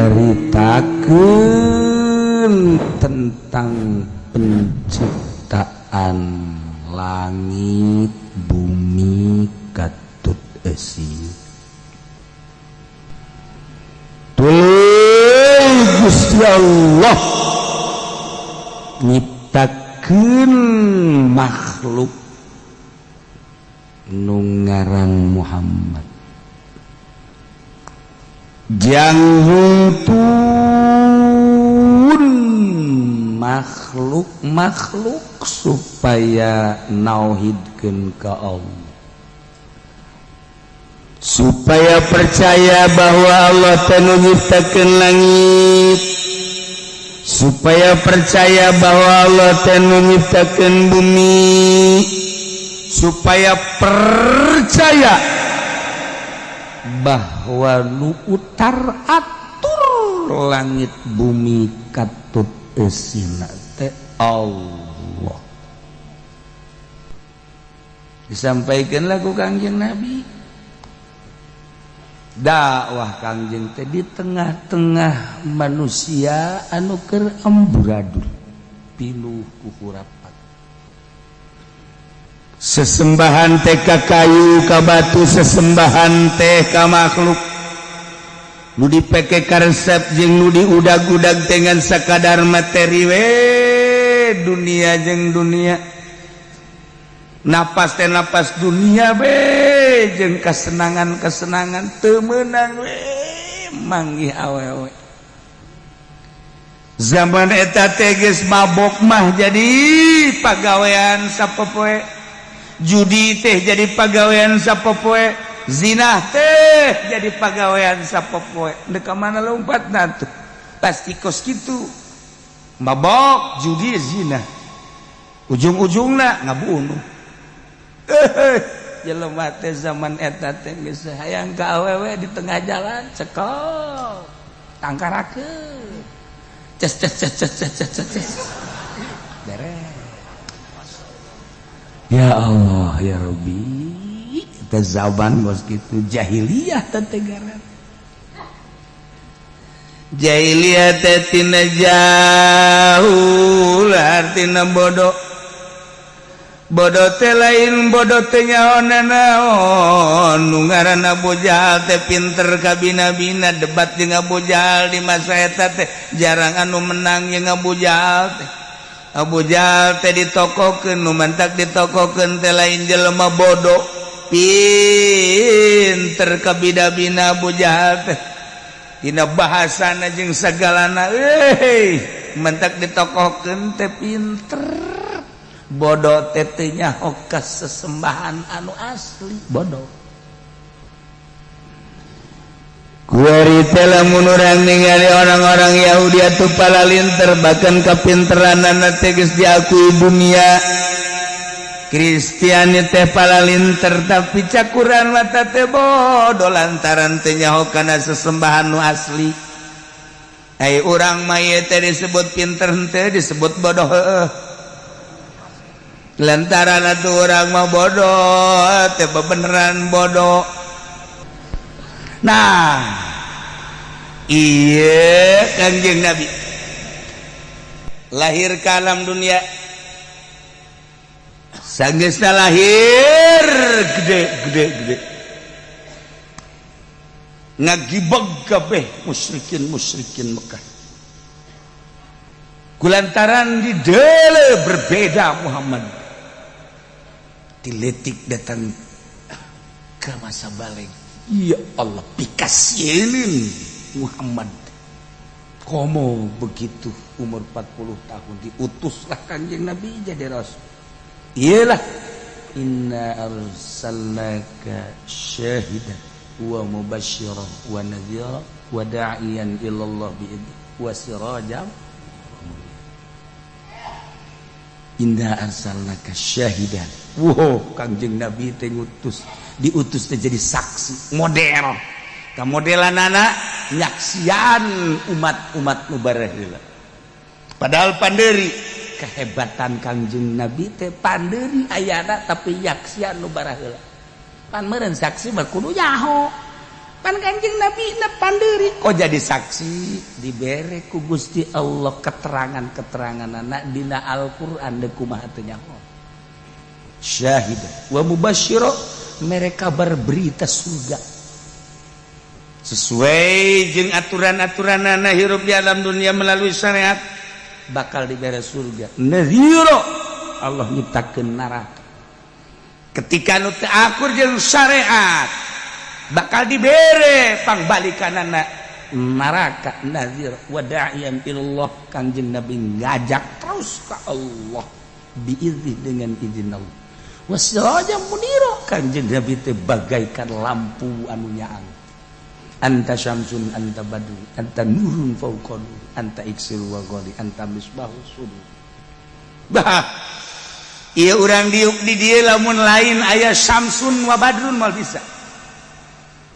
nyaritakeun tentang penciptaan langit bumi katut eusi. Tuluy Gusti Allah nyiptakeun makhluk nu ngaran Muhammad. Janghungtun makhluk supaya nauhidkeun ka Allah, supaya percaya bahwa Allah tanu nyiptakeun langit, supaya percaya bahwa Allah tanu nyiptakeun bumi, supaya percaya bahwa nu utar atur langit bumi katut eusina teh Allah. Disampaikan lagu Kangjeng Nabi, dakwah Kangjeng teh di tengah-tengah manusia anu keur amburadul pinuh ku hurapat. Sesembahan teh ka kayu ka batu, sesembahan teh ka makhluk nu dipeke ka resep jeung nu diudag-udag dengan sakadar materi we dunia jeung dunia, napas teh napas dunia we jeung kasenangan-kasenangan teu meunang we manggih awewe. Zaman eta teh geus mabok mah jadi pagawean sapopoe, judi teh jadi pagawean sapopoe, zina teh jadi pagawean sapopoe. Dek ka mana lompatna tuh? Pasti kos kitu. Mabok, judi, zina. Ujung-ujungna ngabunuh. Jelema teh zaman eta teh geus hayang ka awewe di tengah jalan cekol. Tangkarakeun. Ces. Beres. Ya Allah ya Rabbi, kita zaman bos gitu jahiliyah tetegaran. Jahiliyah teh tina jahul artina bodoh. Bodoh teh lain bodoh teh nyaon nu ngaranna Abu Jahal teh pinter ka bina-bina, debat jeung Abu Jahal di masa eta teh jarang anu menang jeung Abu Jahal teh. Abu Jahal teh ditokokeun, nu mantak ditokokeun teh lain jelema bodoh, pinter ka bida-bina Abu Jahal teh. Dina bahasana jeung sagalana mantak ditokokeun teh pinter. Bodoh teh teu nyaho ka sesembahan anu asli, bodoh. Kuari teh lamun urang ningali orang-orang Yahudi atuh palalinter, bahkan kapinteranana teh geus diakui dunia. Kristiani teh palalinter, tapi cakuran mata teh bodoh lantaran teu nyaho kana sesembahan nu asli. Ai urang mah ieu teh disebut pinter henteu disebut bodoh heueuh. Lantaran atuh urang mah bodoh teh beneran bodoh. Nah, iya Kangjeng Nabi lahir ke alam dunia, sanggeusna lahir gede ngagibeg kabeh musyrikin Mekah. Kulantaran di deule berbeda Muhammad, diletik datang ke masa balik. Ya Allah, pikasieun Muhammad. Komo begitu umur 40 tahun diutuslah Kanjeng Nabi jadi rasul. Iyalah, inna arsalnaka syahidan wa mubasysyiran wa nadhira wa da'iyan ilallah bi'idni wa sirajan. Inna arsalnaka syahidan. Wow, Kanjeng Nabi teh diutus teh jadi saksi model. Kamodelanana nyaksian umat-umat nu bareheula. Padahal panderi kehebatan Kanjeng Nabi teh panderi ayana tapi nyaksian nu bareheula. Pan meureun saksi mah kudu nyaho. pan Kanjeng Nabi pandiri kok jadi saksi dibere ku Gusti Allah keterangan-keterangan anak dina Al-Qur'an deuk kumaha teu nyaho syahid wa mubasysyira mereka berberita surga sesuai jeung aturan-aturanana hirup di alam dunia melalui syariat bakal dibere surga nadhira Allah nyiptakeun neraka ketika nu teu akur jeung syariat bakal dibere pangbalikanana neraka nadhir wa da'iyan ilallah Kanjeng Nabi ngajak terus ka Allah biizni dengan izin Allah wasirajan munira Kanjeng Nabi teh bagaikan lampu anu nyaang anta syamsun anta badru anta nurun fauqa nur anta iksir wa ghali anta misbahus sudur bah ieu urang diuk di dieu lamun lain aya syamsun wa badrun moal bisa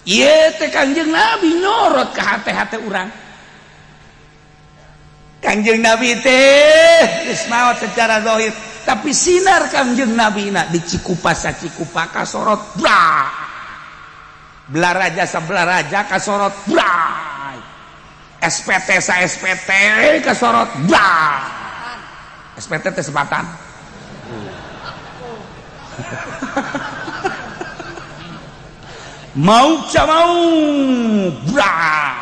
ieu teh Kanjeng Nabi nyorot ka hate-hate urang Kanjeng Nabi teh geus maot secara zahir tapi sinar Kanjeng Nabi na di Cikupa Cikupa kasorot blah belaraja sabelaraja kasorot blah SPT sa SPT kasorot blah SPT teh sebatan mau blah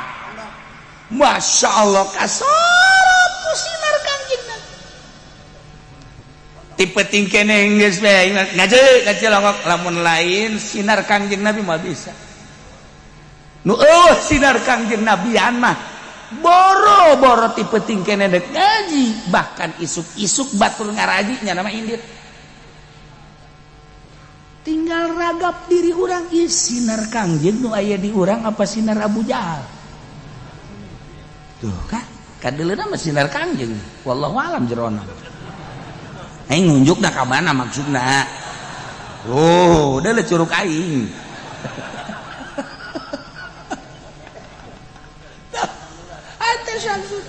Masya Allah kasorot ku sinar Kanjeng Nabi tipe tingkene geus bae ngajelongok lamun lain sinar Kanjeng Nabi mah bisa nu sinar Kanjeng Nabian mah boro-boro tipe tingkene dek ngaji bahkan isuk-isuk batur ngaraji nya nama indit tinggal ragap diri urang ieu sinar Kanjeng nu aya di urang apa sinar Abu Jahal tuh kan kadeuleuna mah sinar Kanjeng wallahu alam jerona aing nunjukna ka mana maksudna oh udah le curug aing anta syamsun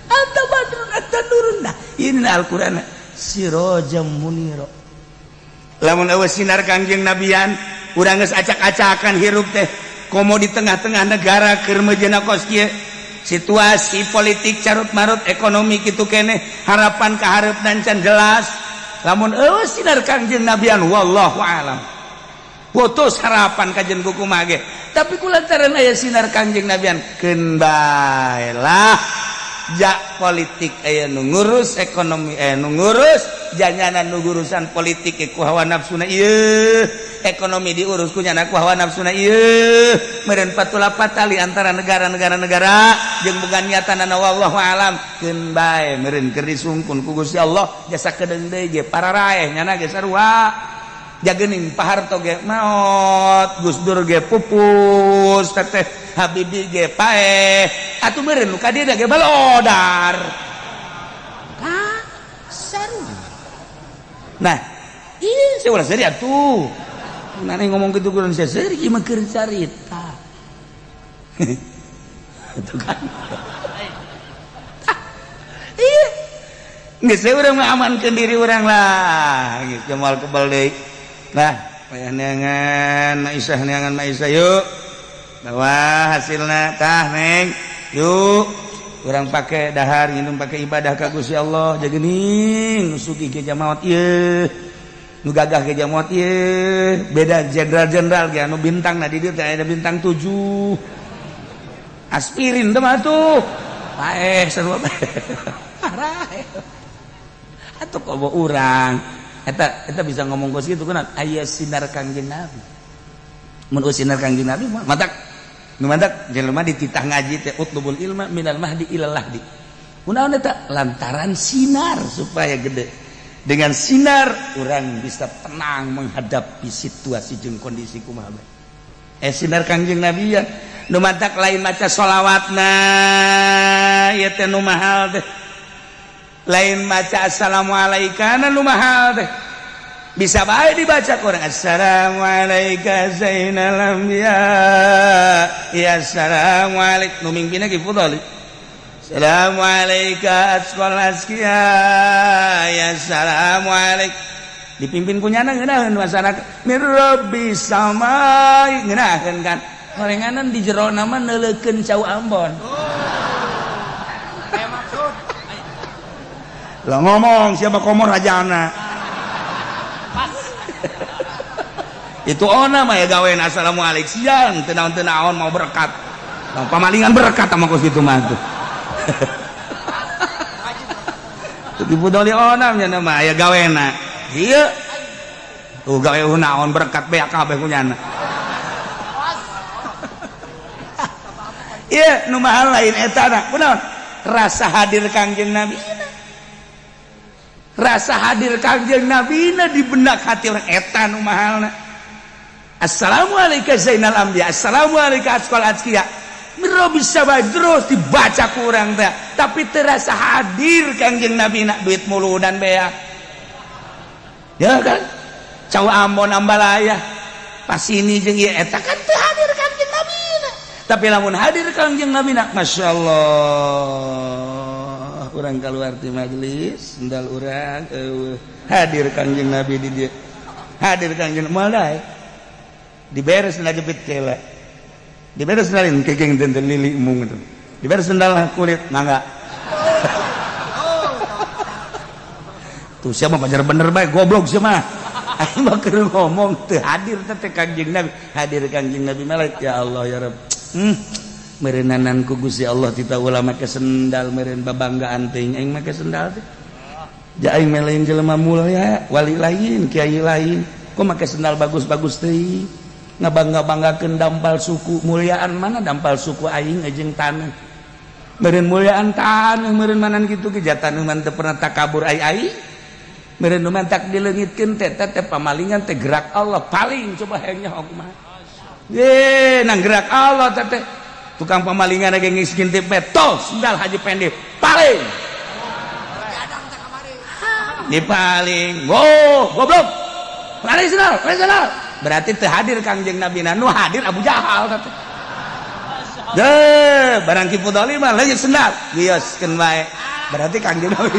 anta badrun anta nurun nah ini Al-Qur'an sirajam munira lamun eueuh sinar Kanjeng Nabian urang geus acak-acakan hirup teh komo di tengah-tengah negara keur mejeuna kos kieu situasi politik carut marut ekonomi kitu keneh harapan ka hareupna can jelas lamun eueuh sinar Kanjeng Nabian wallahu alam putus harapan kajen kumaha ge tapi kulantaran aya sinar Kanjeng Nabian keun baelah ja politik aya nu ngurus ekonomi aya nu ngurus janyana nu ngurusan politik ku hawa nafsuna ieu ekonomi diurus ku nyana ku hawa nafsuna ieu meureun patula patali antara negara-negara jeung boga niatanana wallahu alam keun bae meureun keur disungkun ku Gusti Allah jasa kedeung deui ge pararaeh nyana ge sarua jageuning paharto ge maot Gus Dur ge pupus teteh Habibie ge paeh atuh meureun nu ka dieu ge balodar ka sarua nah ieu saya ulah seri atuh nane ngomong kitu kudu seri ieu mah keur carita itu kan iya geus urang mah amankeun diri urang lah geus jamal kebal deui nah payah neangan Aisyah yuk bawa hasilna tah neng yuk urang pake dahar nginum pake ibadah ka Gusti Allah jageuning nu sugih ge jamaot ieu nu gagah ge jamaot ieu beda jenderal-jenderal ge anu bintangna di dieu teh aya bintang 7 aspirin teh mah tuh paeh sarua parah atuh komo urang eta bisa ngomong kos gitu kan aya sinar Kanjeng Nabi mun sinar Kanjeng Nabi matak nu matak jelema dititah ngaji teh utlubul ilma minal mahdi ilal lahdi kunaon eta lantaran sinar supaya gede dengan sinar orang bisa tenang menghadapi situasi jeung kondisi kumaha bae sinar Kanjeng Nabi ya nu matak lain maca sholawatna ieu teh nu mahal teh lain maca assalamualaikum nu mahal teh bisa bae dibaca Quran assalamualaikum zainal anbiya ya assalamualaikum nu mimpina ki fudhali assalamualaikum asqal asqiya ya assalamualaikum dipimpin punyana ngeunaheun masyarakat mir rabbis samai ngeunaheun kan gorenganan di jero nama neulekeun cau Ambon. Kayak maksud. Lah ngomong siapa komor rajana. Pas. Itu ona mah ya gawean assalamualaikum siang teu naon mau berkat. Pamalingan berkat sama ku situ mah tuh. Tipu doli ona nya nama ya gaweana. Ieu. Tuh gawe naon berkat beak kabeh kunyana. Iya nu mahal lain eta na. Kunaon? Rasa hadir Kangjeng Nabi. Rasa hadir Kangjeng Nabi di benak hati orang eta nu mahalna. Assalamualaikum Zainal Anbiya, Assalamualaikum Asqal Azkiya. Miro bisa terus dibaca kurang teh, tapi terasa hadir Kangjeng Nabi nak duit mulu dan beak. Ya kan? Cau Ambon Ambalaya. Pas ini jeung ieu eta kan teu hadir Kangjeng Nabi. Tapi lamun hadir Kangjeng Nabi nak masyaallah. Urang keluar ti majelis, sendal urang hadir Kangjeng Nabi di dieu. Hadir Kangjeng Nabi diberes na jepit kela diberes nalin kegeng tenten lili umum itu diberes sendal kulit mangga tuh siapa pacar bener baik goblok siapa aing mah keur ngomong teu hadir teh Kangjeng Nabi hadir Kangjeng Nabi melek ya Allah ya Rabb meureunnan ku Gusti Allah tita ulah make sendal meureun babanggaan teuing aing make sendal teh ja aing mah lain jelema mulia wali lain kiai lain kok make sendal bagus-bagus teuing ngabangga-banggakeun dampal suku muliaan mana dampal suku aing jeung taneuh meureun muliaan taneuh meureun manan kitu ge jatan mah teu pernah takabur ai meureun nu mantak dileungitkeun teh pamalingan teh gerak Allah paling coba hayang nyaho kumaha ye nang gerak Allah teh tukang pamalingan ge ngiskin teh tos sendal haji pendek paling dipaling goblok lari sendal berarti teu hadir Kangjeng Nabi nu hadir Abu Jahal teh. Deh, barang kipu doli mah leungit sendal, wioskeun wae. Berarti Kangjeng Nabi.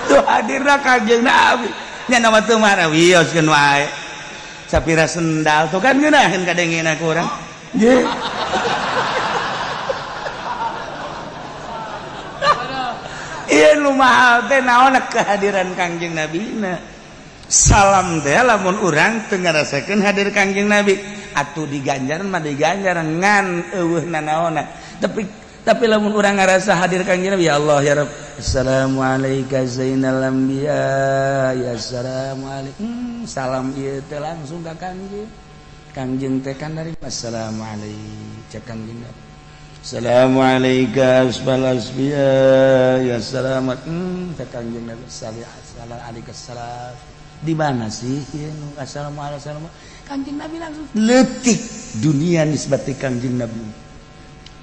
Tuh hadirna Kangjeng Nabi. Nya nama teu marah wioskeun wae. Sapira sendal tuh kan ngeunaheun kadengena ku urang. Nggih. Iya nu mahal teh naon kehadiran Kangjeng Nabi na. Salam teh lamun urang teu ngarasakeun hadir Kangjeng Nabi atuh diganjaran mah diganjaran ngan eueuhna naonna. Tapi lamun urang ngarasa hadir Kangjeng Nabi ya Allah ya Rabb. Assalamualaikum Zainal Anbiya ya assalamualaikum. Salam ieu teh langsung ka Kangjeng. Kangjeng teh kan dari assalamualaikum cek Kangjeng Nabi. Assalamualaikum warahmatullahi ya selamat Kangjeng Nabi sallallahu alaihi wasallam di mana sih ya assalamualaikum Kangjeng Nabi langsung letik dunia nisbati Kangjeng Nabi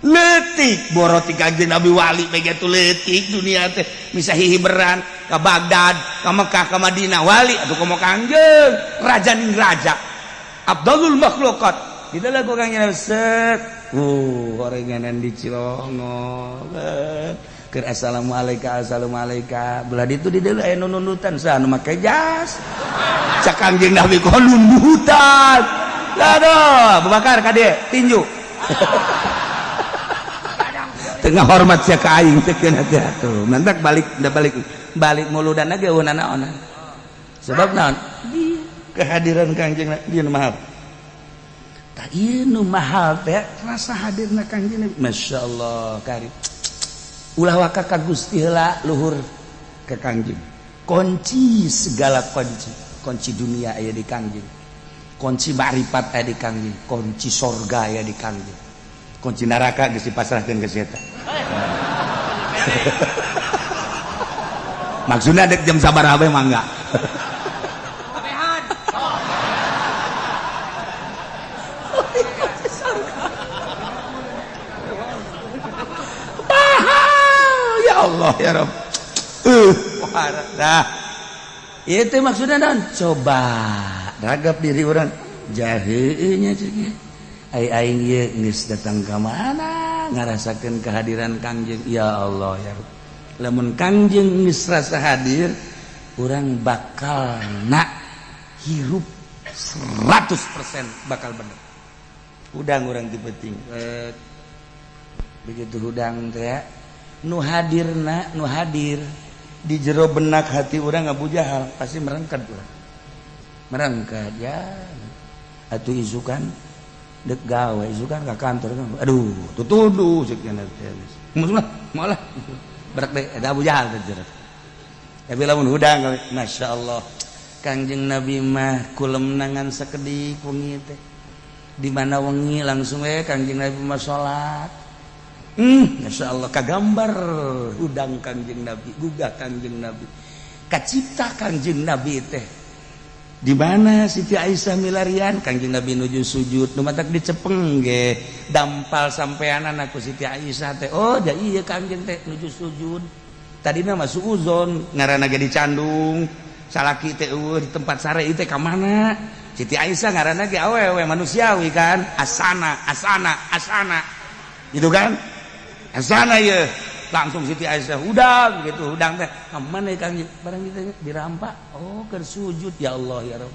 letik boroti Kangjeng Nabi wali begitu letik dunia teh bisa hihiberan ke Baghdad ke Mekah ke Madinah wali atuh komo Kangjeng raja ning raja Abdulul Makhluqat kita lagu Kangjeng Nabi set gorenganan di Cilongo keur assalamualaikum belah ditu di deuleu aya nunutan saha nu make jas cak Kangjeng Nabi kok nunutan aduh Abu Bakar kade tinju tengah hormat sia ka aing teh keun atuh mantak balik muludanna ge eunana naon sebab naon kehadiran Kangjeng Nabi dieu mahal tak iya nu mahal teh rasa hadirna Kangjeng Nabi masyaallah karim ulah waka ka Gusti heula luhur ke Kangjeng kunci segala kunci dunia aya di Kangjeng kunci ma'rifat aya di Kangjeng kunci surga aya di Kangjeng kunci neraka geus dipasrahkeun ka eta maksudna dek jam sabaraha bae mangga Allah ya Rabb dah itu maksudnya non coba ragap diri orang jaheunya ceuk aing ieu geus datang ka mana ngarasakeun kehadiran Kangjeng ya Allah ya Rabb lamun Kangjeng geus rasa hadir urang bakal nak hirup 100% bakal bener. Hudang orang tipeting begitu hudang teh ya, nu hadir di jero benak hati orang Abu Jahal pasti merengket urang. Merengket ya atuh isukan dek gawe isukan ka kantor aduh tutuduh sekian teh malah berak deh ada Abu Jahal teh jero. Tapi lamun hudang masyaallah Kangjeng Nabi mah kulem nangan sakedik wengi teh di mana wengi langsung Kangjeng Nabi mah salat. Masyaallah kagambar hudang Kangjeng Nabi, gugah Kangjeng Nabi. Kacipta Kangjeng Nabi teh. Di mana Siti Aisyah milarian Kangjeng Nabi nuju sujud, nu matak dicepeng ge, dampal sampean anakku Siti Aisyah teh. Oh, da ieu Kangjeng teh nuju sujud. Tadina mah suuzon ngaranna ge dicandung. Salaki teh di tempat sare ieu teh ka mana? Siti Aisyah ngaranna ge awewe manusiawi kan, asana. Gitu kan? Asana ya langsung Siti Aisyah hudang gitu, hudang teh ka mana Kangjeng barang kita dirampak. Oh, keur sujud ya Allah ya Rabb.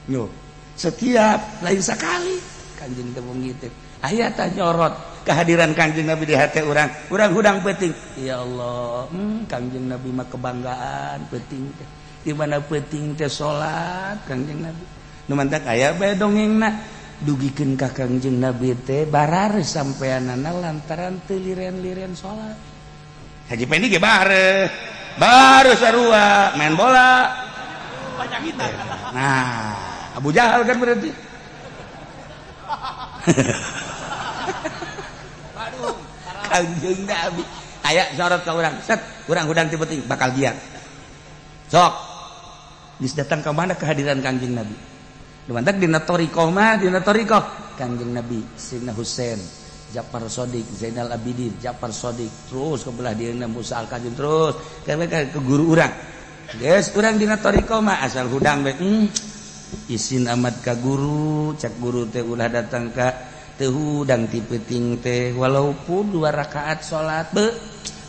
Nyo. Setiap lain sekali Kangjeng teh mung kitu. Aya tah nyorot kehadiran Kangjeng Nabi di hati urang. Urang hudang peuting. Ya Allah, Kangjeng Nabi mah kebanggaan peuting teh. Di mana peuting teh salat Kangjeng Nabi. Nu mantak aya bae dongengna dugikeun ka Kangjeng Nabi teh barare sampeanana lantaran teu liren-liren salat. Haji Pendi ge baru sarua main bola. Banyak kita. Nah, Abu Jahal kan berarti. Waduh, Kangjeng Nabi aya sorot ka urang. Set, urang hudang ti penting bakal giat. Sok. Geus datang ka mana kehadiran Kangjeng Nabi. Dumantak dina thariqah mah dina thariqah Kangjeng Nabi Sayyidina Husain, Ja'far Shadiq, Zainal Abidin, Ja'far Shadiq terus ke belah dieuna Musa Al-Kadzim terus ke guru urang. Geus urang dina thariqah mah asal hudang we isin amat ka guru, cak guru teh ulah datang ka teu hudang ti peuting teh walaupun 2 rakaat salat be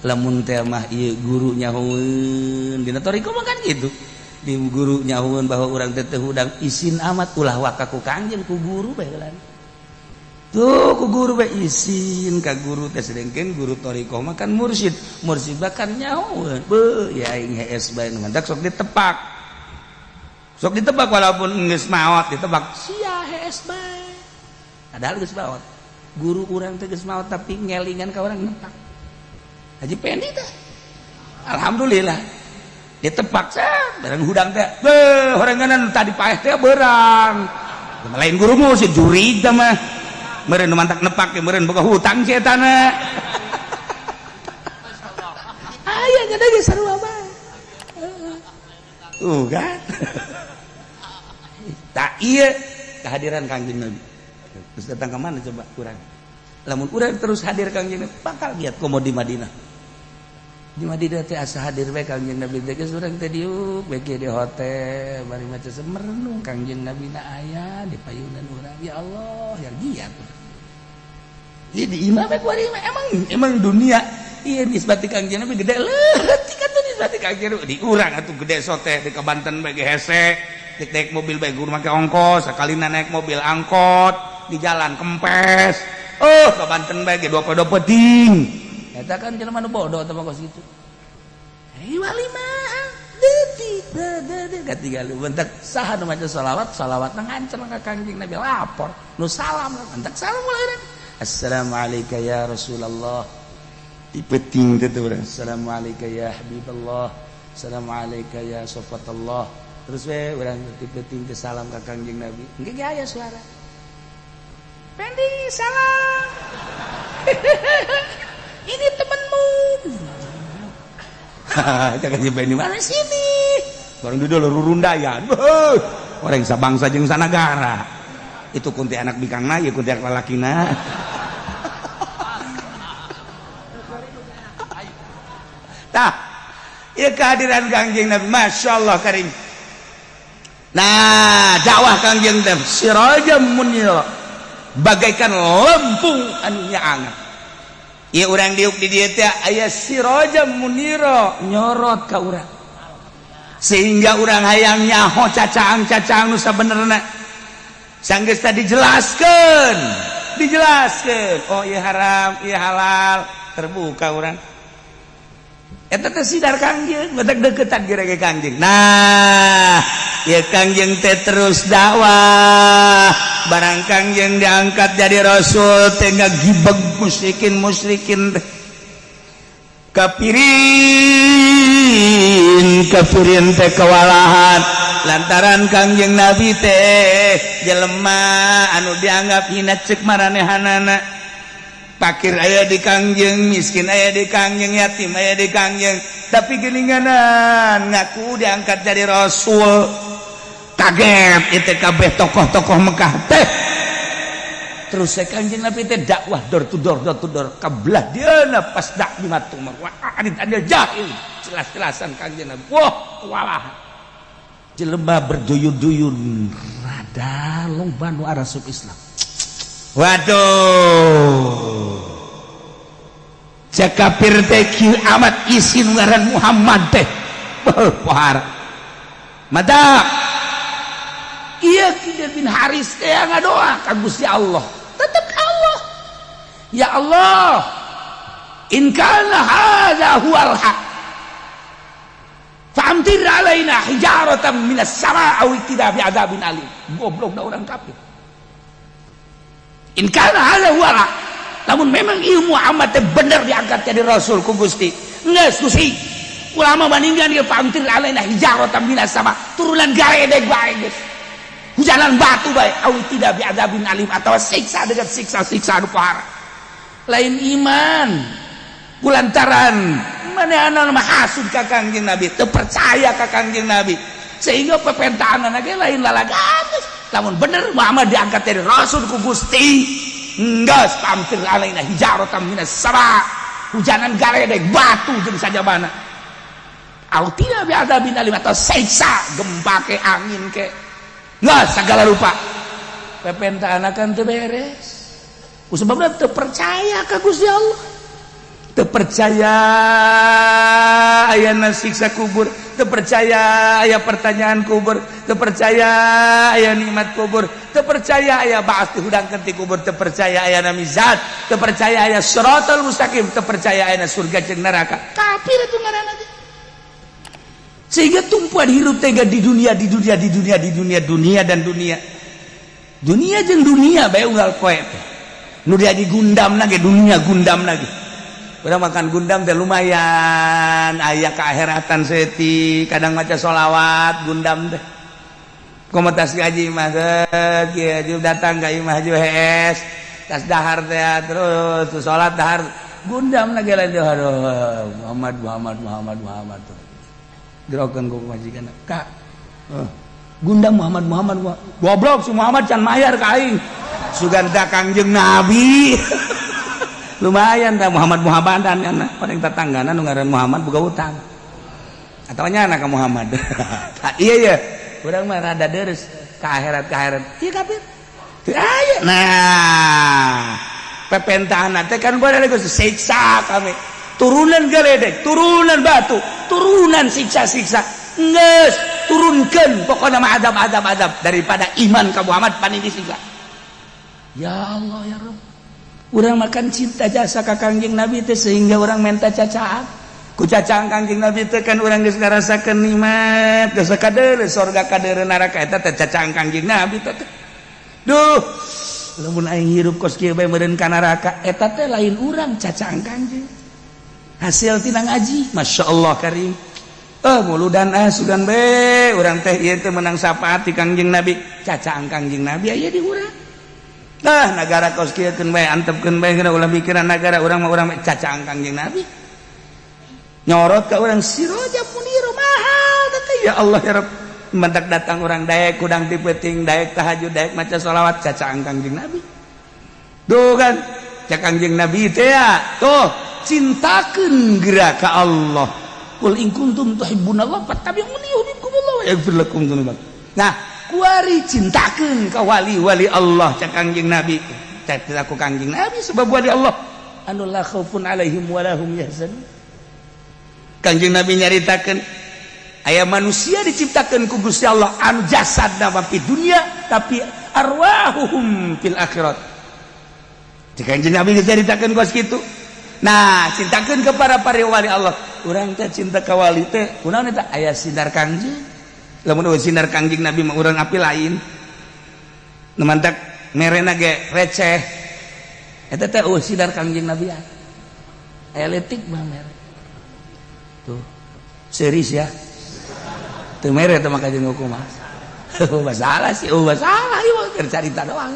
lamun teh mah ieu guru nyahoeun dina thariqah mah kan gitu. Di guru nyahuan bahwa orang teh hudang isin amat ulah wakaku Kangjeng ku guru bae heula. Tuh ku guru bae isin ka guru teh sedengkeun guru thariqah mah kan mursyid bahkan nyahuan. Beuh ya aing hees bae mantak sok ditebak. Sok ditebak walaupun geus maot ditebak sia hees bae. Padahal geus maot. Guru urang teh geus maot tapi ngelingan ka urang nebak. Haji Pendi teh. Alhamdulillah ditebak barang hudang teh horenganan tadi paeh teh beurang lain guru mu si jurig teh mah meureun mantak nepak teh meureun boga hutang si eta na aya nya ge sarua bae kan tak ieu kehadiran Kangjeng Nabi terus datang ke mana coba kurang lamun urang terus hadir Kangjeng Nabi bakal lihat komo di Madinah. Di Madinah teh asa hadir bae Kangjeng Nabi teh geus urang teh diuk bege di hotel bari maca merenung Kangjeng Nabi na aya di payunan urang ya Allah yang giat. Jadi imam bae kuari emang dunia ieu nisbati Kangjeng Nabi gede leutik atuh nisbati Kangjeng Nabi di urang atuh gede sote di Kabanten bae hese naik mobil bae guru make ongkos sakalina naik mobil angkot di jalan kempes Kabanten bae ge 20 peuting. Eta kan jelema nu bodoh teh kos kitu. Hei wali mah detik katigalu bentak saha nu maca shalawat ngancer ka Kangjeng Nabi lapor nu salam bentak salam mulai assalamu alayka ya Rasulullah dipeting teh urang assalamu alayka ya Habiballah assalamu alayka ya Safatullah terus we urang dipeting teh salam ka Kangjeng Nabi engke ge aya suara Pendi salam ini temanmu. Jangan nyampe di mana sini. Barang duduk rurundayan. Orang sabangsa jeung sanagara. Itu kunti anak bikangna, ya kunti anak lalakina. Tah, ieu kehadiran Kangjeng Nabi, masyaallah karim. Nah, dakwah Kangjeng Nabi sirajam munira. Bagaikan lampu anu nyaangat. Ieu urang diuk di dieu teh aya sirajam munira nyorot ka urang. Sehingga urang hayang nyaho cacaang-cacaang nu sabenerna sanggeus tadi dijelaskeun oh ieu haram ieu halal terbuka urang eta teh sidar Kangjeng badak deukeutan ge Kangjeng nah ieu Kangjeng teh terus dakwah barang Kangjeng diangkat jadi rasul teh ngagibeg musyrikin teh kafirin teh kewalahan lantaran Kangjeng Nabi teh jelema anu dianggap hina ceuk maranehanana fakir aya di Kangjeng miskin aya di Kangjeng yatim aya di Kangjeng tapi geuninganan ngaku diangkat jadi rasul kaget itu kabeh tokoh-tokoh Mekah teh terus Kangjeng Nabi teh dakwah door to door kabelah dieuna pas dak di matung wah ada jahil jelas-jelasan Kangjeng Nabi wah walahan jelema berduyun-duyun rada loba nu arasup Islam waduh cek kafir teh kieu amat isin ngaran Muhammad teh pohar mata iya Khidir bin Haris teh ngadoa ka Gusti Allah tetep Allah ya Allah in kana hadza huwal haq fa'amtir alaina hijaratan minas sama' aw itina bi'adzabin alim goblok da orang kafir in kana hadza huwal haq namun memang ieu Muhammad teh bener diangkat jadi rasul ku Gusti geus Gusti ulama maninggan ge fa'amtir alaina hijaratan minas sama' turunan galedeg bae geus hujanan batu bae awi tidak bi'adzabin alim atau siksa dengan siksa-siksa anu parah lain iman kulantaran manehna mah hasud ka Kangjeng Nabi teu percaya ka Kangjeng Nabi sehingga pepentaanna ge lain lalagan lamun bener Muhammad diangkat dari rasul ku Gusti geus pampir alaina hijaratan minas sama hujanan galedeg batu jeung sajabana awi tidak bi'adzabin alim atau siksa gempa ke angin ke nggak segala rupa pepenta anakan teu beres sebabna teu percaya ka Gusti Allah teu percaya aya siksa kubur teu percaya aya pertanyaan kubur teu percaya aya nikmat kubur teu percaya aya ba'ats dihudangkeun ti kubur teu percaya aya mizat teu percaya aya shiratal mustaqim teu percaya aya surga jeung neraka kafir itu ngaranna teh sehingga tumpuan hirup tega di dunia dan dunia jeung dunia bae unggal poe nu dia di gundam lagi dunia gundam lagi udah makan gundam teh lumayan aya kaakheratan seuti kadang maca sholawat gundam teh komunitas gaji mah kieu datang ka imah ju hees tas dahar teh terus salat dahar gundam lagi lain aduh Muhammad gerokeun ku majikan Kak gundam Muhammad goblok si Muhammad can mayar ka aing suganda Kangjeng Nabi lumayan tah Muhammadan nya paling tetanggana nu ngaran Muhammad boga utang atawa nya ka Muhammad iya urang mah rada deres ka akhirat ieu kafir teu aya nah pepentahan teh kan bade geus siksa kami turunan galedeg turunan batu turunan siksa-siksa geus turunkeun pokona mah adab daripada iman ka Muhammad paning disiksa ya Allah ya Rabb urang makan cinta jasa ka Kangjeng Nabi teh sehingga urang menta cacaan ku cacaan Kangjeng Nabi teh kan urang geus ngarasakeun nikmat geus kadeure surga kadeure neraka eta teh cacaan Kangjeng Nabi teh duh lamun aing hirup kos kieu bae meureun ka neraka eta teh lain urang cacaan Kangjeng hasil tina ngaji Masya Allah karim muludan sugan be urang teh ieu teh menang syafaat di Kangjeng Nabi cacaan Kangjeng Nabi aya di urang negara kos kieukeun bae antepkeun bae kana ulah mikiran negara urang mah urang cacaan Kangjeng Nabi nyorot ka urang siroja munir mahal teh ya Allah ya Rabb mentak datang urang daek kudang dipeuting daek tahajud daek maca sholawat cacaan Kangjeng Nabi duh kan cak Kangjeng Nabi teh ya tuh cintakeun geura ka Allah qul in kuntum tuhibbunallah fattabi'uni yuhibbukumullah wa yaghfir lakum dzunubakum nah kuari cintakeun ka wali-wali Allah cak Kangjeng Nabi cak aku Kangjeng Nabi sebab wali Allah anu la khaufun alaihim wa lahum yahzanun Kangjeng Nabi nyaritakeun aya manusia diciptakeun ku Gusti Allah anu jasadna mah di dunia tapi arwahuhum fil akhirat. Kanjeng Nabi diceritakeun kos kitu. Nah, cintakeun ke para wali Allah. Urang teh cinta ka wali teh kunaon eta aya sinar kangjeng. Lamun eueuh sinar kangjeng Nabi mah urang api lain. Nu mantak merena ge receh. Eta teh eueuh sinar kangjeng Nabi. Aya letik mah mere. Tuh. Seris ya. Teu mere teh mah kanjeng hukum mah. Masalah sih, masalah ieu keur carita doang.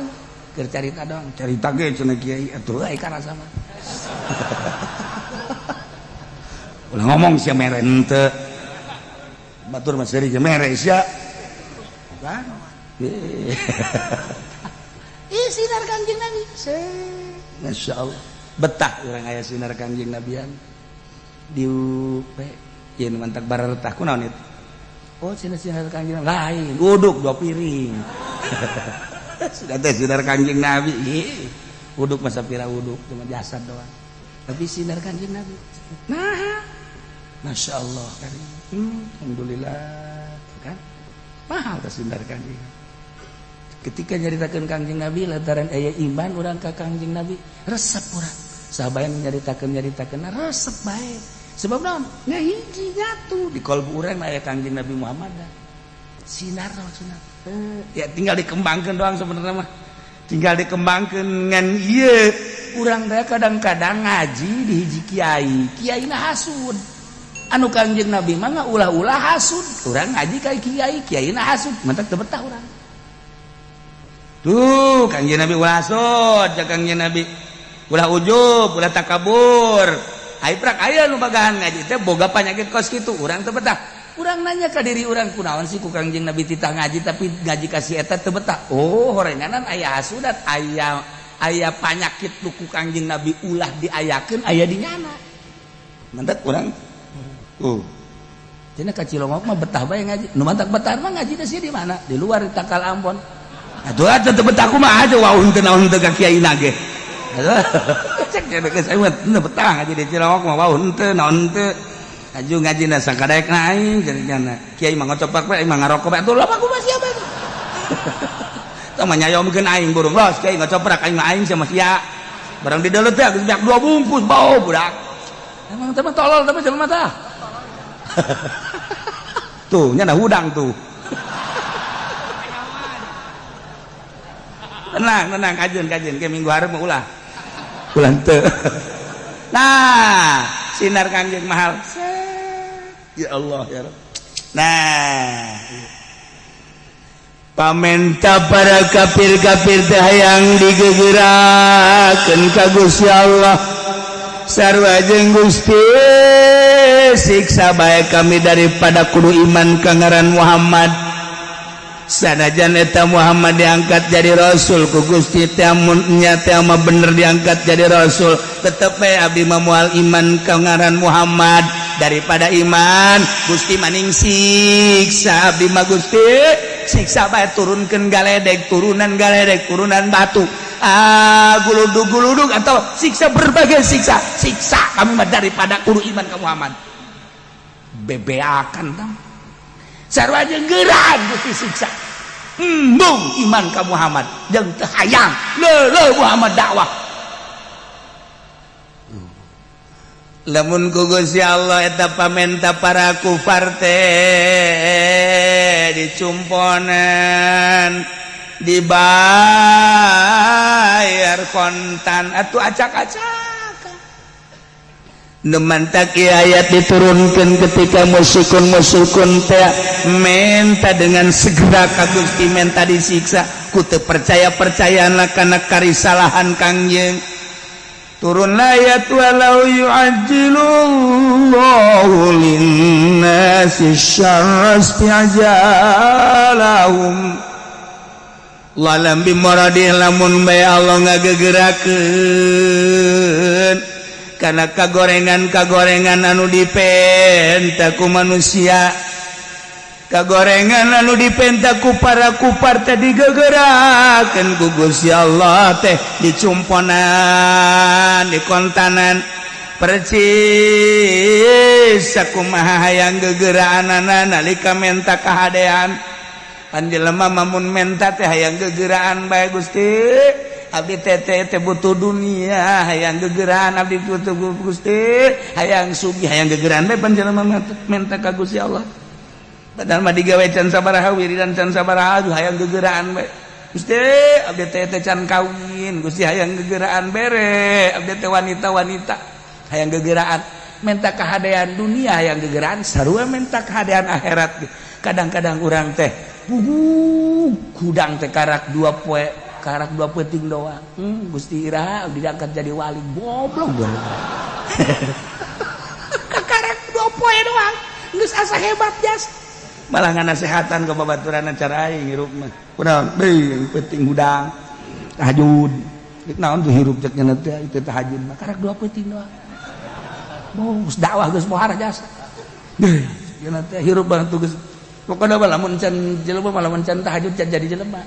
Keur carita doang, carita ge cenah kiai atuh ai karasa mah. Ulah ngomong sia mere henteu. Batur mah seri ge mere sia. Kan? Ih sinar Kanjeng Nabi. Masyaallah. Betah urang aya sinar Kanjeng Nabian. Di UP ye nu mantak bareretah kunaon itu? Oh sinar Kanjeng Nabi lain, uduk 2 piring. Sudah teh sinar Kanjeng Nabi. Uduk masa pira uduk cuma jasad doang. Tapi sinar Kanjeng Nabi. Nah, Masya Allah kan. Alhamdulillah kan. Mahal tas sinar Kanjeng. Ketika nyaritakeun Kanjeng Nabi lantaran aya iman urang ka Kanjeng Nabi, resep urang. Sahabat nyaritakeun resep bae. Sebab naon? Ngahiji nyatu di kalbu urang aya Kanjeng Nabi Muhammad. Sinar maksudna. Ya tinggal dikembangkan doang sebenarnya mah. Tinggal dikembangkan ngan ieu urang teh kadang-kadang ngaji di hiji kiai na hasud. Anu Kanjeng Nabi mah ulah-ulah hasud. Urang ngaji ka kiai na hasud, mantap teu betah urang. Tuh Kanjeng Nabi ulah hasud, jeung Kanjeng Nabi ulah ujub, ulah takabur. Ai prak aya nu bagahan ngaji teh boga panyakit kos kitu, urang teu betah. Urang nanya ke diri urang kunaon sih ku Kanjeng Nabi titah ngaji tapi ngaji kasih eta teu betah. Oh, horenganan aya hasudat, aya panyakit nu ku Kanjeng Nabi ulah diayakeun aya di nyana. Mantep urang. Cenah ka Cilongok mah betah bae ngaji. Nu mantak betah mah ngaji teh di mana? Di luar di Takal Ambon. Atuh teu betah kumaha aja waun teu naon teu ka kiaina ge. Cek cenah geus aing mah betah ngaji di Cilongok mah waun teu naon teu. Aju ngaji na sakadaek na aing jadinya kiai mah ngocopak bae aing mah ngarokok bae atuh lama kumaha sia bae. Tah mah nyayomkeun aing burung los kiai ngocoprak aing mah aing sia mah sia. Barang di deuleut teh geus beak 2 bungkus bau budak. Emang teh mah tolol tapi jelema tah. Tuh nya da hudang tuh. Tenang kajeun ke minggu hareup mah ulah. Ulah teu. Nah, sinar Kanjeng mahal. Ya Allah ya Rabb. Nah, pamenta para kafir-kafir teh hayang digegerakeun ka Gusti Allah sarua jeung Gusti siksa bae kami daripada kudu iman ka ngaran Muhammad. Sanajan eta Muhammad diangkat jadi rasul ku Gusti teh mun nya teh mah bener diangkat jadi rasul tetep bae abdi mah moal iman ka ngaran Muhammad daripada iman Gusti maning siksa abdi mah Gusti siksa bae turunkeun galedeg turunan batu guludug atau siksa berbagai siksa kami mah daripada kudu iman ka Muhammad bebeakan tam sarua jeung geurang Gusti siksa embung iman ka Muhammad jeung teu hayang leuh Muhammad dakwah. Lamun ku Gusti Allah eta pamenta para kufar teh dicumponan dibayar kontan atuh acak-acakan. Nemantak ayat diturunkan ketika musyikun teh menta dengan segera ka Gusti menta disiksa ku teu percaya-percayaanlah kana karisalahan Kangjeng. Turun ayat walau yu'ajjilullahu linnasi syarra isti'jalahum lalam bimaradih lamun bae Allah ngagegerakeun kana kagorengan anu dipenta ku manusia kagorengan anu dipenta ku para kufar teh digegerakeun ku Gusti Allah teh dicumponan dikontanan percis sakumaha hayang gegeraanana nalika menta kahadean pan jelema mamun menta teh hayang gegeraan bae Gusti abdi teh butuh dunia hayang gegeraan abdi butuh Gusti hayang sugih hayang gegeraan bae pan jelema menta ka Gusti Allah padahal mah digawe can sabaraha wiridan can sabaraha hayang gegeraan bae Gusti abdi teh can kawin Gusti hayang gegeraan bere abdi teh wanita-wanita hayang gegeraan menta kahadean dunia hayang gegeraan sarua menta kahadean akhirat kadang-kadang urang teh kudang teh karak 2 poe karak 2 peuting doang Gusti iraha diangkat jadi wali goblok karak 2 poe doang geus asa hebat jas malah nganasehatan ka babaturan acara aing hirup mah kunaon deui peuting hudang tahajud naon tuh hirup cek nya teh itu tahajud mah karak 2 peuting doang geus dakwah geus pohara jasa deui cenah teh hirup banget tuh geus pokoknya lamun can jelema lamun can tahajud can jadi jelema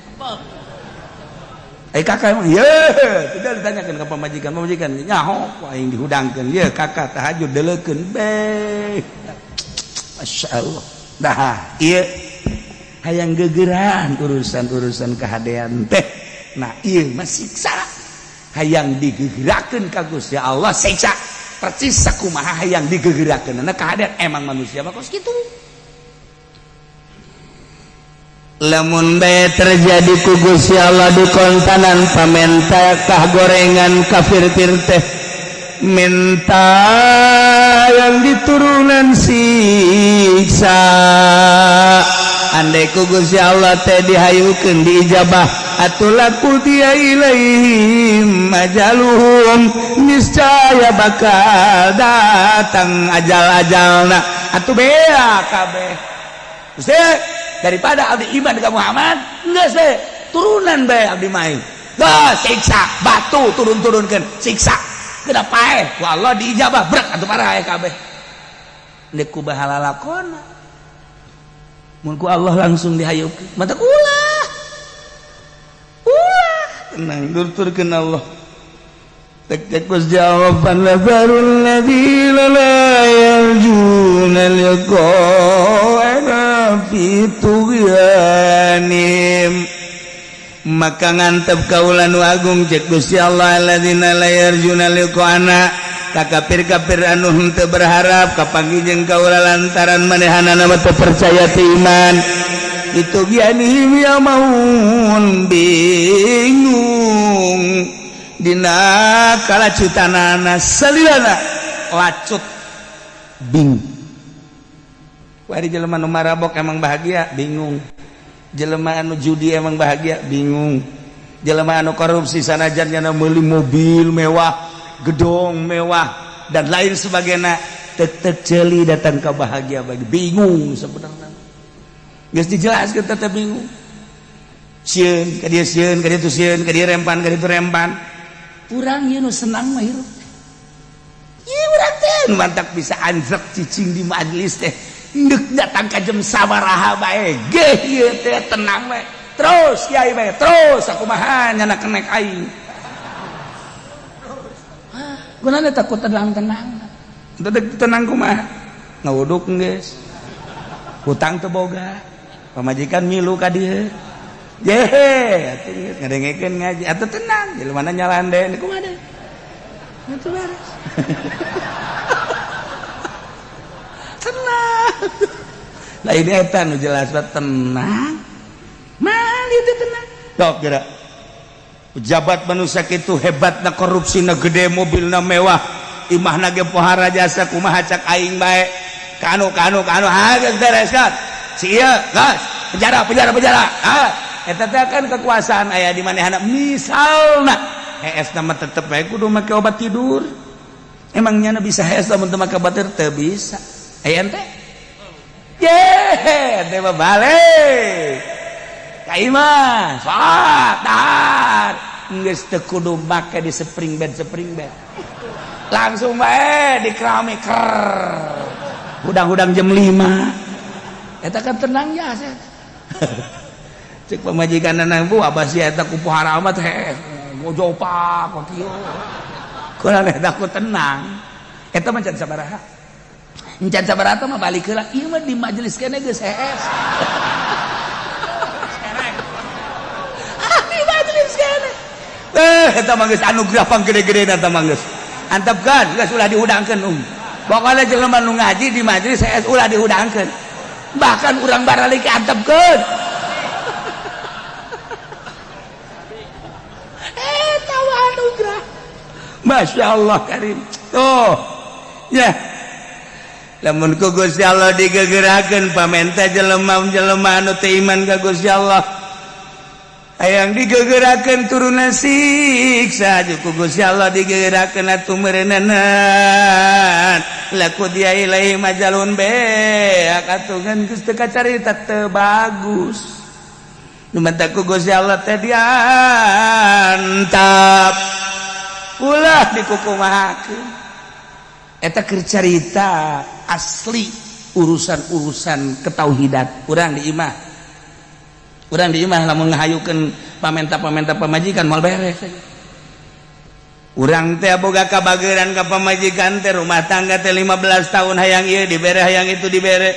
kakak emang iya tidak ditanyakan ke pemajikan nyaho aing dihudangkeun ieu kakak tahajud deleukeun be Masya Allah dah ieu hayang gegeran urusan kahadean teh nah ieu mah siksa hayang digegerakeun ka Gusti Allah siksa percis sakumaha hayang digegerakeunna kahadean emang manusia mah kos kitu lamun bae terjadi ku Gusti Allah di kontanan pamenta kah gorengan kafir teh minta yang diturunan siksa andai ku Gusti Allah teh dihayukeun diijabah atulaku dia ilaihim ajaluhum niscaya bakal datang ajal-ajalna atuh bea kabeh Gusti daripada abdi iman ka Muhammad geus we turunan bae abdi main dah siksa batu turun-turunkeun siksa geuna paeh ku Allah diijabah brek atuh parah kabeh deuk ku bahala lakona mun ku Allah langsung dihayeukeun mah teu ulah tenang durturkeun Allah tek geus jawaban lazarul ladzina la yarjuna liqa'ana fi tughyanim maka ngantep kaula nu agung cek Gusti Allah alladzina la yarjuna liqa'ana ka kafir-kafir anu henteu berharap kapanggih kaula lantaran manehanana teu percaya teu iman itu gianihim ya maun bingung dina kalacutanana salilana lacut bingung wari jelema nu marabok emang bahagia bingung jelema anu judi emang bahagia bingung jelema anu korupsi sanajan nya meuli mobil mewah gedong mewah dan lain sebagainya tetep ceuli datang ke bahagia bagi bingung sebenarnya geus dijelaskeun tetep bingung sieun ka dieu sieun ka dieu sieun ka dieu rempan ka dieu rempan urang ieu nu senang mah hirup ieu urang teh mantak bisa anjrek cicing di majelis teh ndek datang ka jam sabaraha bae geh ieu teh tenang we terus kiai bae terus sakumaha nyana kenek aing gunana takut tenang-tenang teu tenang kumaha ngawuduk geus hutang teu boga pamajikan milu ka dieu yehe atuh ngadengekeun ngaji atuh tenang jelema nyalande kumaha deui atuh beres tenang lain eta nu jelas tenang mal itu tenang tok geura pejabat manusia kitu hebatna korupsina gede mobilna mewah imahna ge pohara jasa kumaha cak aing bae kanu geus beres kan si ieu gas penjara eta teh kan kekuasaan aya di manehna misalna HS nama tetep bae kudu make obat tidur emangnya bisa HS lamun teu make obat tidur teu bisa aya ente ye teh balik ka imah salat dahar geus teu kudu make di spring bed langsung bae di keramik hudang-hudang jam 5 eta kan tenang ya cek pemajikan nang bu abah sia eta ku pohara amat ngojopak ka kieu kunaon eta ku tenang eta mah can sabaraha encan sabaraha mah balik heula ieu mah di majelis keneh geus hees eta mah geus anugerah panggede-gedena eta mah geus antepkeun geus ulah dihudangkeun pokona jelema nu ngaji di majelis saya ulah dihudangkeun bahkan urang baralik antepkeun eta anugerah Masya Allah karim tuh ya lamun ku Gusti Allah digegerakeun pamenta jelema-jelema anu teu iman ka Gusti Allah hayang digegerakeun turuna siksa ku Gusti Allah digegerakeun atuh meureunanan laku dia ilahi majalun beak atuh ngan geus teu kacarita teu bagus nu menta ku Gusti Allah teh diantap ulah dikukumahakeun eta keur carita asli urusan-urusan ketauhidan urang di imah lamun ngahayukeun pamenta-pamenta pamajikan moal beres urang teh boga kabageuran ka pamajikan teh rumah tangga teh 15 tahun hayang ieu dibere hayang itu dibere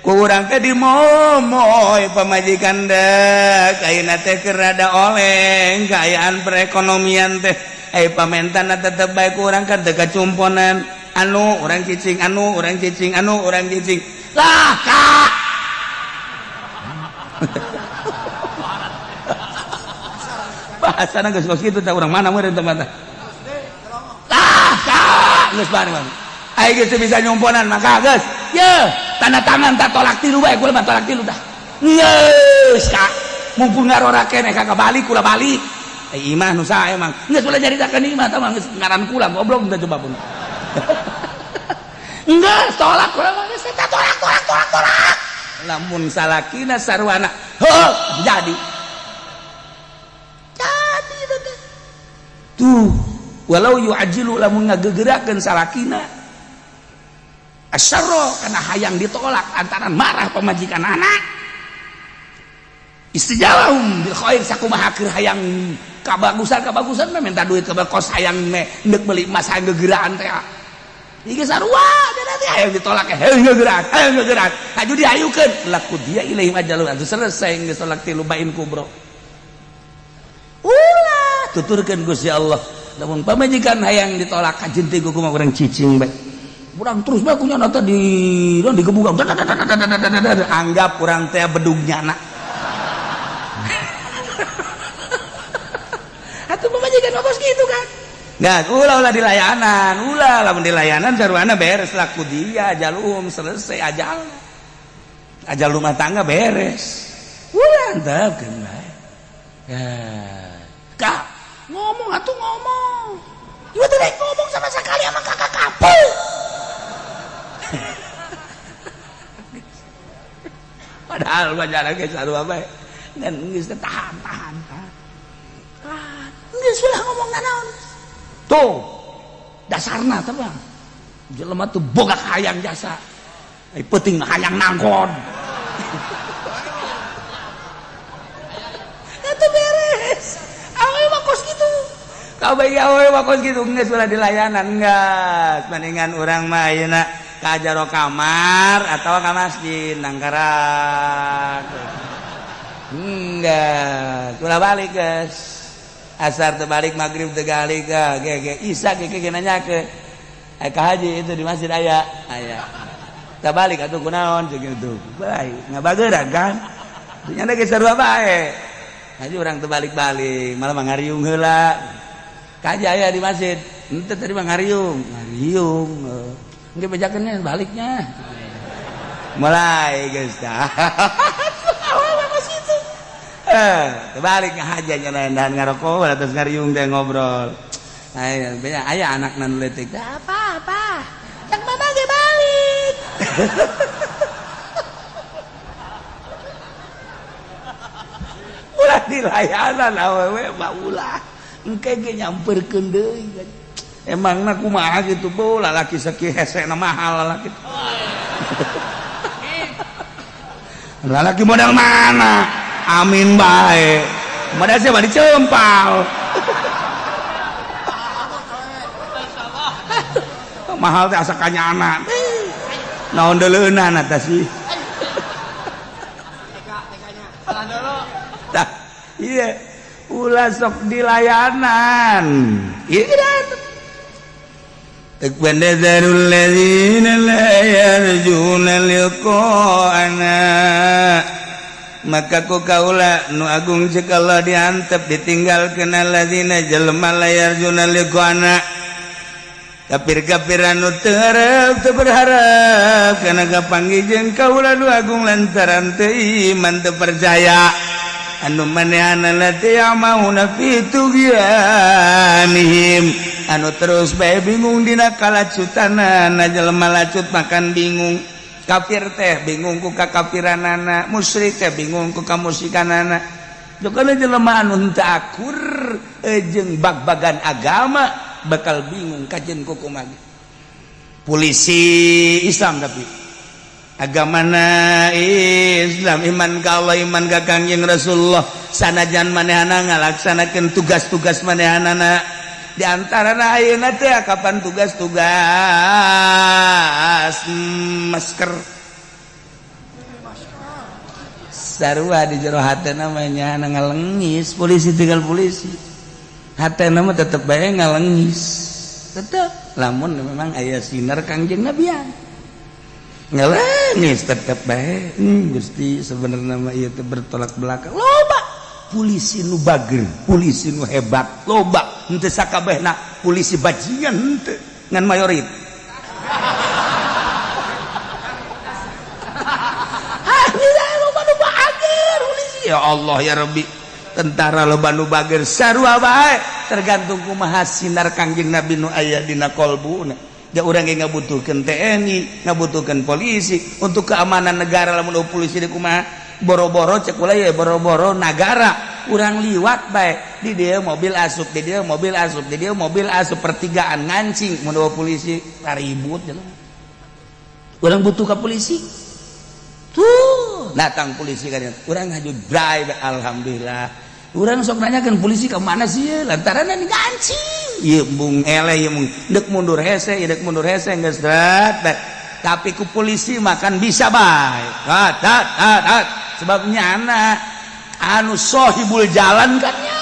ku urang teh dimomoy pamajikan teh kaina teh keur rada oleng kaayaan perekonomian teh pamentana tetep bae ku urang kan teu kacumponan anu urang cicing lah kak bahasana geus kitu teh urang mana meureun teman teh lah kak geus bareng ai geus bisa nyumponan maka geus ye tanda tangan tak tolak tilu bae kula mah tolak tilu tah geus kak mumpung ngarora keneh kagak balik kula balik imah nu sae emang geus ulah nyaritakeun imah tah mah geus ngaran kula goblok teh coba pun geus tolak kula mah geus teh tolak lamun salakina sarwana heuh jadi tuh walau yu'ajilu lamun ngagegerakeun salakina asyarra kana hayang ditolak antaran marah pamajikan anak istijabahum bil khair sakumaha keur hayang kabagusan mah minta duit ke kos hayang neuk meuli emas hayang gegeraan teh ieu sarua teh hayang ditolak hayang gegeraan aju diayukeun laku dia ilahi majalun atuh selesai geus tolak tilu bain kubro ulah tuturkeun Gusti Allah lamun pamajikan hayang ditolak kajen teh kumaha urang cicing bae urang terus bae kunyana teh digebugang anggap urang teh bedugnyana atuh pamajikan bos gitu kan nah ulah lamun dilayanan sarwana beres laku dia ajalum selesai ajal rumah tangga beres ulah antepkeun bae ya kak ngomong ieu teh ngomong sama sekali sama kakak kapul padahal bacana ge sarua bae ngan geus tahan geus ulah ngomong naon tuh dasarna teh bang jelema tuh boga hayang jasa ai penting hayang nangkon eta beres awe mah kos kitu kabeh awe mah kos kitu geus ulah dilayanan geus mendingan urang mah ayeuna ka jaro kamar atawa ka masjid nangkarak enggak ulah balik geus asar terbalik maghrib tegalik ge isya ge nanyakeun ka haji itu di masjid aya terbalik atuh kunaon ceuk kitu bae ngabageuran kan nya ge sarua bae haji urang terbalik-balik malah ngariung heula ka haji aya di masjid henteu tadi mah ngariung engke bejakeun baliknya mulai geus tah terbalik ngahaja nyandahan ngarokok terus ngariung teh ngobrol aya anak nan leutik apa yang mama ge balik ulah dilayanan awewe mah ulah engke ge nyamperkeun deui emangna kumaha kitu beuh lalaki sakieu hesena mahal lalaki lalaki modal mana amin bae modal siapa dicempal mahal teh asa kanyana naon deuleunan eta sih tah iya ulah sok dilayanan Takbandarul ladzina la yarjuna liqa'ana maka ku kaula nu agung ceuk Allah diantep ditinggalkeun alladzina jelema la yarjuna liqa'ana kafir-kafir anu teu hareup teu berharap kana kapanggih kaula nu agung lantaran teu iman teu percaya anu manehana teh amauna fi tugyanihim anu terus bae bingung dina kalacutanana jelema lacut makan bingung kafir teh bingung ku kakafiranana musyrik teh bingung ku kamusyrikanana jokana jelema anu teu akur jeung bag-bagan agama bakal bingung kajen ku kumaha polisi Islam tapi agamana Islam iman ka Allah iman ka Kangjeng Rasulullah sanajan manehana ngalaksanakeun tugas-tugas manehana di antarana ayeuna teh kapan tugas-tugas masker sarua di jero hatena namanya ngalengis polisi tinggal polisi hatena mah tetep bae ngalengis tetep lamun memang aya sinar Kangjeng Nabian ngalengis tetep bae Gusti sebenarnya mah ieu teh bertolak belakang loba polisi nu bager polisi nu hebat loba henteu sakabehna polisi bajingan henteu ngan mayorit loba nu bager polisi ya Allah ya Rabbi tentara loba nu bager sarua bae tergantung kumaha sinar Kangjeng Nabi nu aya dina qalbuna da urang ge ngabutuhkeun TNI ngabutuhkeun polisi untuk keamanan negara lamun polisi di kumaha boro-boro cek ulah ya boro-boro negara urang liwat bae di dieu mobil asup di dieu mobil asup di dieu mobil asup pertigaan ngancing mun polisi ribut urang butuh ka polisi tuh datang polisi kan urang ngaju drive alhamdulillah urang sok nanyakeun polisi ka mana sih lantaran ini ngancing ieu bung ele ieu mung deuk mundur hese deuk mundur hese geus drat tapi ku polisi makan bisa bae hat sebabnya anak anu sohibul jalan kan nya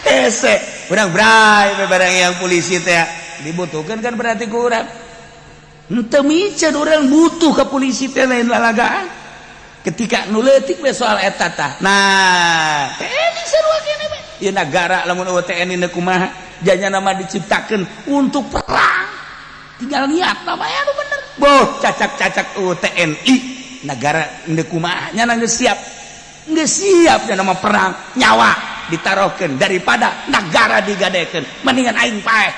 hese urang bray barang yang polisi teh dibutuhkeun kan berarti ku urang henteu miceun urang butuh ka polisi teh lain lalagaan ketika nu leutik we soal eta tah nah TNI sarua kene we ieu nagara lamun eueuh TNI na kumaha janya nama diciptakeun untuk perang tinggal niat namanya anu bener boh cacak-cacak TNI negara indeu kumaha nya geus siap nama perang nyawa ditarohkeun daripada negara digadekeun mendingan aing paeh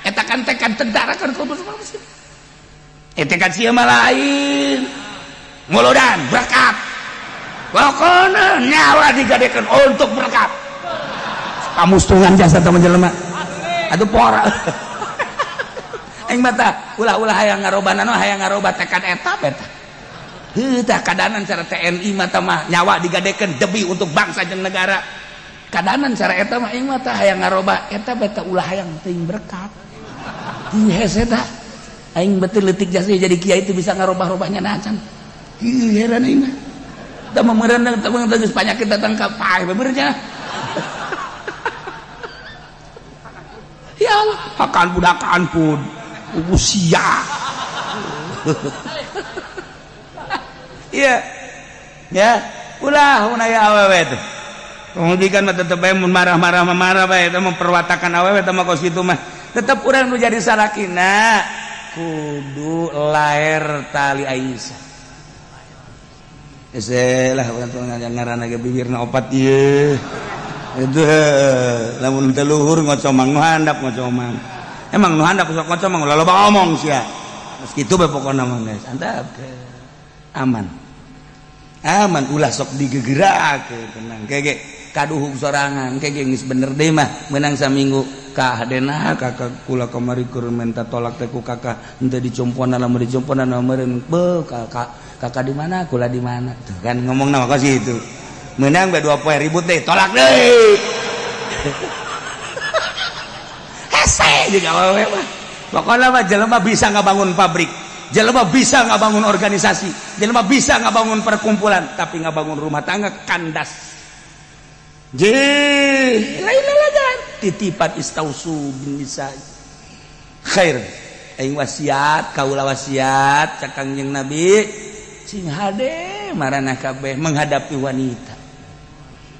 eta kan tekan tentara kan kudu eta kan sia mah lain ngolodan berkat pokona nyawa digadekeun untuk berkat kamustungan jasa teman jelema aduh pora aing mata ulah-ulah hayang ngarobana no hayang ngaroba tekad eta beta heuh tah kadanan cara TNI mata mah nyawa digadekeun demi untuk bangsa jeung negara kadanan cara eta mah aing mata hayang ngaroba eta beta ulah hayang teuing berkat heuh hese tah aing beuteul leutik jasa jadi kiai itu bisa ngarobah-robahnya nacan heuh heran aing mah tah meureuneun tah geus panyakit datang ka paeh bener nya ya Allah hakan budakan pun usia iya ya ulah aya awewe teh kemudian mah tetep bae mun marah-marah bae teh memperwatakan awewe teh mah kos kitu mah tetep urang nu jadi sarakina kudu laer tali Aisyah lah urang ngaranna ge bibirna opat ieu itu lamun teu luhur ngocomang nu handap ngocomang emang nu handap sok ngocomang ulah loba omong sia geus kitu bae pokona mah guys antap aman ulah sok digegerakeun tenang kege kaduhug sorangan kege geus bener deui mah meunang saminggu ka hadena kakak kula kamari keur minta tolak teh ku kakak henteu dicomponan lamun dicomponan meureun beuh kakak di mana kula di mana tuh kan ngomongna mah kasih itu menang bae 2 poe ribut deh tolak deh hese juga awewe mah pokoknya mah jelema bisa ngabangun pabrik jelema bisa ngabangun organisasi, jelema bisa ngabangun perkumpulan, tapi ngabangun rumah tangga kandas. Lain lalagan titipan istausu bin nisa khair. Aing wasiat, kaula wasiat cak Kangjeng Nabi sing hade marana kabeh menghadapi wanita.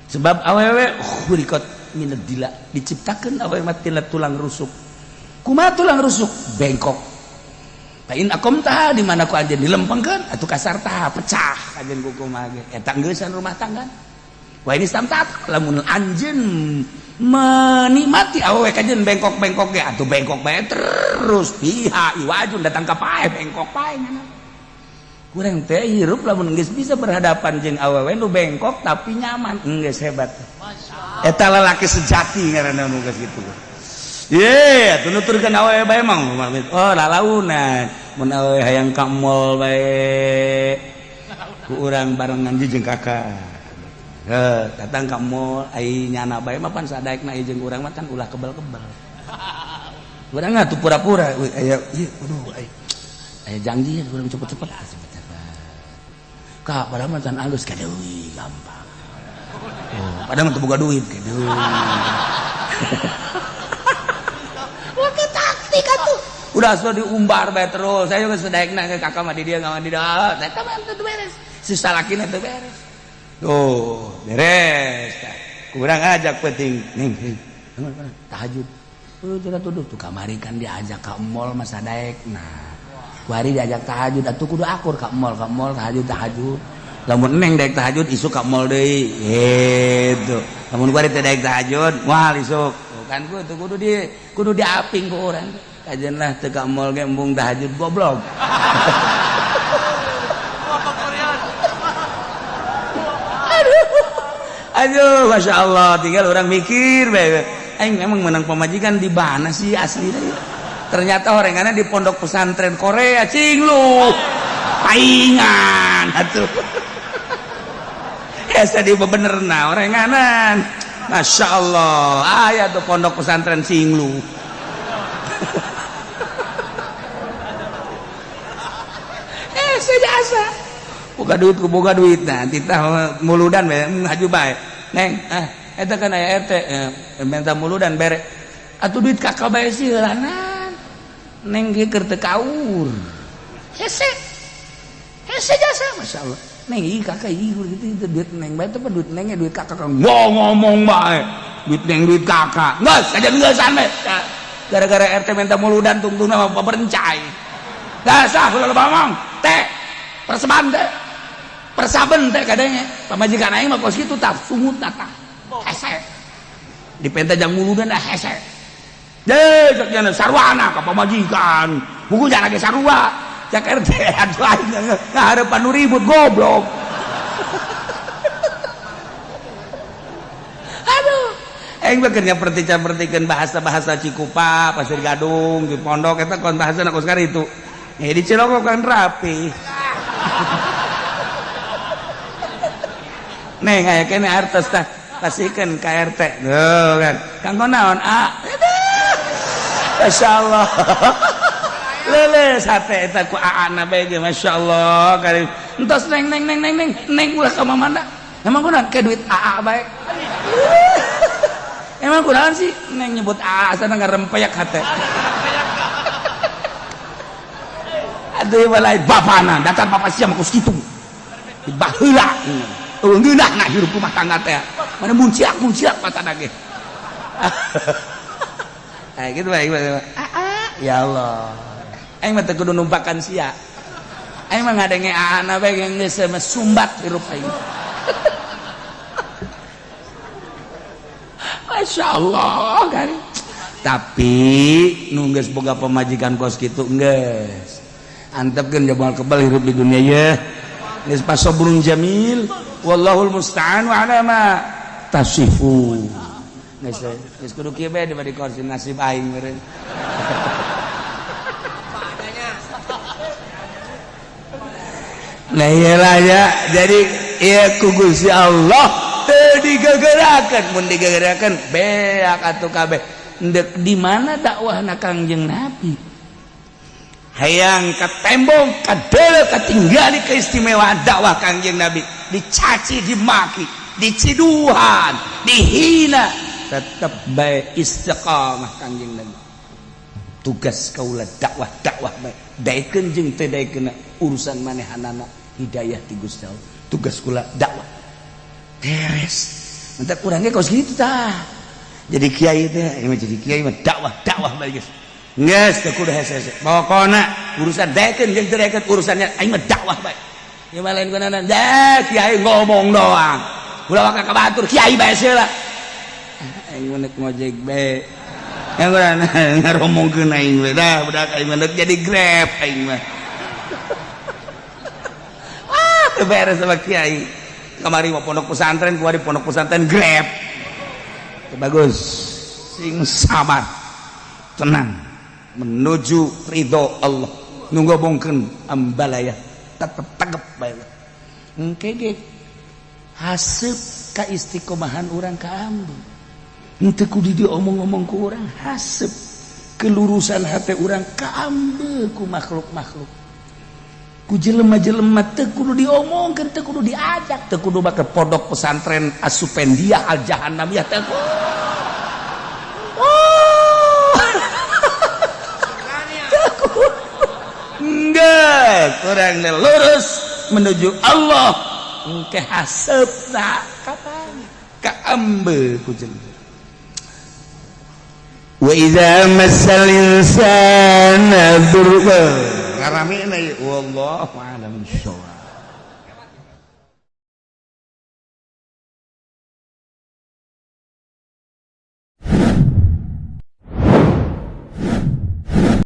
Sebab awewe khuliqat minad dila, diciptakeun awewe mah tina tulang rusuk. Kumaha tulang rusuk? Bengkok. Pain akom tah di mana ku anjeun dilempengkeun atuh kasar tah pecah anjeun ku kumaha ge. Eta geuseuan rumah tangga. Wah ini samtat lamun anjeun menikmati awewe kajeun bengkok-bengkok ge atuh bengkok bae terus piha iwajun datang ka pae bengkok pae ngana. Kurang teh hirup lamun geus bisa berhadapan jeung awewe nu bengkok tapi nyaman geus hebat. Eta lalaki sejati ngaranna nu geus kitu. Ye, atuh nuturkeun awewe bae mah oh lalaunan mun awewe hayang ka mall bae ku urang barengan jeung kakak. Datang ka mall ai nyana bae mah pan sadaekna ieu jeung urang mah kan ulah kebal-kebal. Urang atuh pura-pura aya ieu aduh aya janji urang cepet-cepet. Kak padahal mah can alus kadeuy gampang. Oh, padahal mah teu boga duit kadeuy. Oke taktik atuh. Udah so diumbar bae terus. Saya geus sadaekna ke kakak mah di dia ngawan di da. Eta mah teu beres. Sisa lakina teu beres. Oh, beres. Kurang ajak penting. Ning, tahajud. Jangan tuduh tuh kamari kan diajak ke mall masa daek. Nah, hari diajak tahajud atuh kudu akur ke mall tahajud. Lamun neng daek tahajud isuk ke mall deui. Gitu. Lamun kuari teh daek tahajud, moal isuk. Kan kudu diaping ku urang. Kajen lah teu ka mall ge embung tahajud goblok. Aduh, masya Allah, tinggal orang mikir, aing memang menang pemajikan di mana sih asli deh. Ternyata orangana di pondok pesantren Korea, cing lu, paingan, atuh. Esa di bener nah orangana, masya Allah, ayah tuh pondok pesantren cing lu. Sejasa. Boga duit nah titah muludan haju bae neng eta kan aya RT minta muludan bere atuh duit kakak bae sieulangan neng ge keur teu kaur hese jasa masyaallah neng ieu kakak ieu gitu duit neng bae teh duit neng duit kakak ngomong bae duit neng duit kakak geus kajeungeusan bae gara-gara RT minta muludan tungtungna mah berencai dasah ulah ngomong teh perseban teh persaben teh kadangnya pamajikan aing mah kos kitu tah sungut tah hese dipenta jang muludan dah hese deuk nya sarwana ka pamajikan bukunya lagi sarua cak RT atuh aing ngahareupan nu ribut goblok aduh aing mah keur pertikeun bahasa-bahasa Cikupa Pasir Gadung di pondok eta kon bahasana kos karitu di Cilongok kan rapi. Neng aya kene artos tah pasikeun ka RT. Tuh kan. Kanggo naon? Masyaallah. Lele sate eta ku aana bae ge masyaallah kali. Entos neng ulah ka mamana. Emang kunaon ke duit AA bae. Emang kunaon sih neng nyebut AA asana ngarempeyak hate. Aduh balai bapana datang bapak siam kos kitu. Baheula. Ngeunah na hirup rumah tangga teh. Mana munciak patana ge. Kayak gitu baik. Ya Allah. Aing mah teu kudu numpakan sia. Aing mah ngadenge aana bae geus sumbat hirup aing. Masya Allah kan. Tapi nu geus boga pamajikan kos kitu geus. Antepkeun jabal kebal hirup di dunia ye. Geus pasobrun jamil. Wallahul musta'an wa ala ma tasifu. Geus kudu kieu bae dibade kursi nasib aing meureun. Nah iyalah ya, jadi ieu ku Gusti Allah teu digegerakeun, mun digegerakeun beak atuh kabeh. Endek di mana dakwahna Kangjeng Nabi? hayang ka tembong kadele katinggali keistimewaan dakwah Kangjeng Nabi, dicaci, dimaki, diciduhan, dihina, tetap bae istiqamah Kangjeng Nabi. Tugas kaula dakwah bae, daekeun jeung teu daekeun urusan manehanana hidayah ti Gusti Allah. Tugas kula dakwah beres. Mentak urang ge kaos kitu tah. Jadi kiai teh, jadi kiai mah dakwah bae geus. Geus teu kudu hese-hese. Pokona urusan daekeun jeung teu daekeun urusannya aing mah dakwah bae. Ieu mah lain kunana, kiai ngomong doang. Ulah waka kabatur kiai bae heula. Aing mah ngojek bae. Yang kurang ngaromongkeun aing we dah budak aing mah jadi Grab aing mah. Teu beres sama kiai. Kamari mah pondok pesantren, kuari pondok pesantren Grab. Bagus. Sing sabar. Tenang menuju ridho Allah. Nu ngobongkeun ambalaya tetep tegep bae. Engke ge haseup ka istiqomahan urang ka ambu. Henteu kudu diomong-omong ku urang, haseup kelurusan hati urang kaambeul ku makhluk-makhluk. Ku jelema-jelema teu kudu diomongkeun, teu kudu diajak, teu kudu make pondok pesantren Asupendia Al Jahannamiyah teu. Enggak, urang lurus menuju Allah. Engke haseup na kapan? Kaambeul ku jelema. Wa idza massal insana dzurra. Karamina wallahu a'lam bissawab.